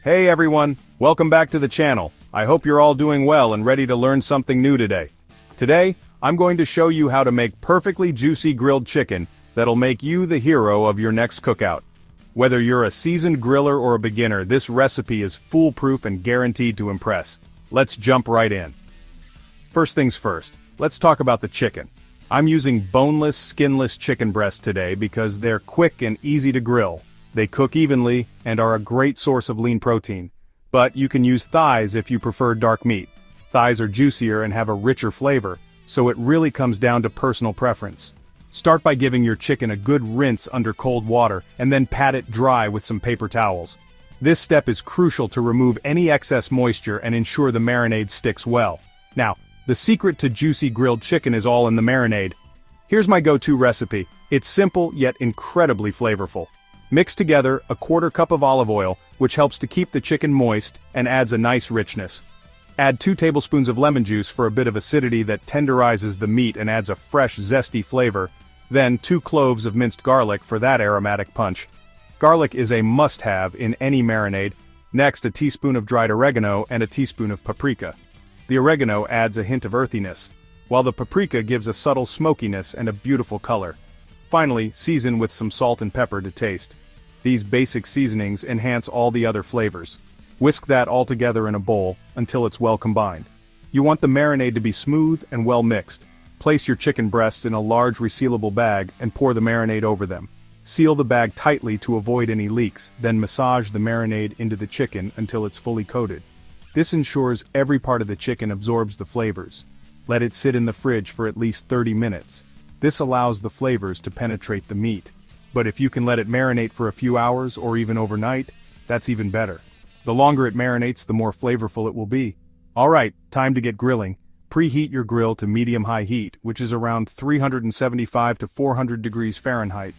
Hey everyone, welcome back to the channel. I hope you're all doing well and ready to learn something new today. Today, I'm going to show you how to make perfectly juicy grilled chicken that'll make you the hero of your next cookout. Whether you're a seasoned griller or a beginner, this recipe is foolproof and guaranteed to impress. Let's jump right in. First things first, let's talk about the chicken. I'm using boneless, skinless chicken breasts today because they're quick and easy to grill. They cook evenly and are a great source of lean protein. But you can use thighs if you prefer dark meat. Thighs are juicier and have a richer flavor, so it really comes down to personal preference. Start by giving your chicken a good rinse under cold water and then pat it dry with some paper towels. This step is crucial to remove any excess moisture and ensure the marinade sticks well. Now, the secret to juicy grilled chicken is all in the marinade. Here's my go-to recipe. It's simple yet incredibly flavorful. Mix together a quarter cup of olive oil, which helps to keep the chicken moist and adds a nice richness. Add 2 tablespoons of lemon juice for a bit of acidity that tenderizes the meat and adds a fresh, zesty flavor. Then 2 cloves of minced garlic for that aromatic punch. Garlic is a must-have in any marinade. Next, a teaspoon of dried oregano and a teaspoon of paprika. The oregano adds a hint of earthiness, while the paprika gives a subtle smokiness and a beautiful color. Finally, season with some salt and pepper to taste. These basic seasonings enhance all the other flavors. Whisk that all together in a bowl until it's well combined. You want the marinade to be smooth and well mixed. Place your chicken breasts in a large resealable bag and pour the marinade over them. Seal the bag tightly to avoid any leaks, then massage the marinade into the chicken until it's fully coated. This ensures every part of the chicken absorbs the flavors. Let it sit in the fridge for at least 30 minutes. This allows the flavors to penetrate the meat. But if you can let it marinate for a few hours or even overnight, that's even better. The longer it marinates, the more flavorful it will be. Alright, time to get grilling. Preheat your grill to medium-high heat, which is around 375 to 400 degrees Fahrenheit.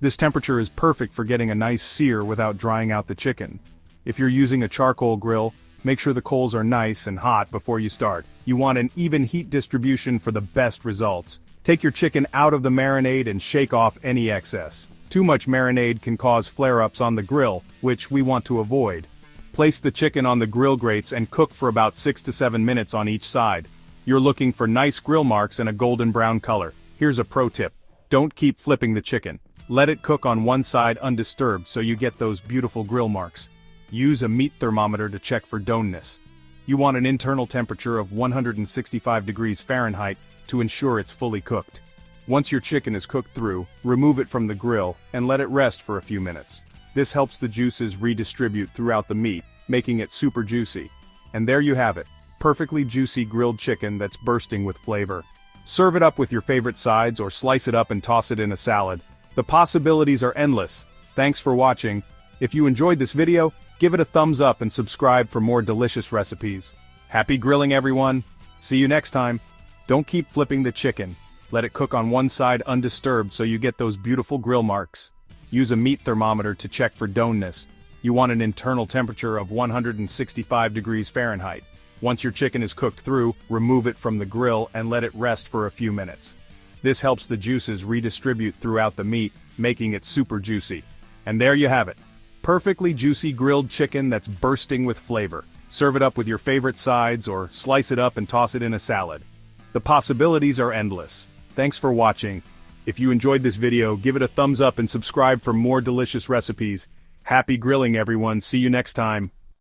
This temperature is perfect for getting a nice sear without drying out the chicken. If you're using a charcoal grill, make sure the coals are nice and hot before you start. You want an even heat distribution for the best results. Take your chicken out of the marinade and shake off any excess. Too much marinade can cause flare-ups on the grill, which we want to avoid. Place the chicken on the grill grates and cook for about 6 to 7 minutes on each side. You're looking for nice grill marks and a golden brown color. Here's a pro tip. Don't keep flipping the chicken. Let it cook on one side undisturbed so you get those beautiful grill marks. Use a meat thermometer to check for doneness. You want an internal temperature of 165 degrees Fahrenheit to ensure it's fully cooked. Once your chicken is cooked through, remove it from the grill and let it rest for a few minutes. This helps the juices redistribute throughout the meat, making it super juicy. And there you have it, perfectly juicy grilled chicken that's bursting with flavor. Serve it up with your favorite sides or slice it up and toss it in a salad. The possibilities are endless. Thanks for watching. If you enjoyed this video, give it a thumbs up and subscribe for more delicious recipes. Happy grilling everyone! See you next time. Don't keep flipping the chicken. Let it cook on one side undisturbed so you get those beautiful grill marks. Use a meat thermometer to check for doneness. You want an internal temperature of 165 degrees Fahrenheit. Once your chicken is cooked through, remove it from the grill and let it rest for a few minutes. This helps the juices redistribute throughout the meat, making it super juicy. And there you have it. Perfectly juicy grilled chicken that's bursting with flavor. Serve it up with your favorite sides or slice it up and toss it in a salad. The possibilities are endless. Thanks for watching. If you enjoyed this video, give it a thumbs up and subscribe for more delicious recipes. Happy grilling everyone, see you next time.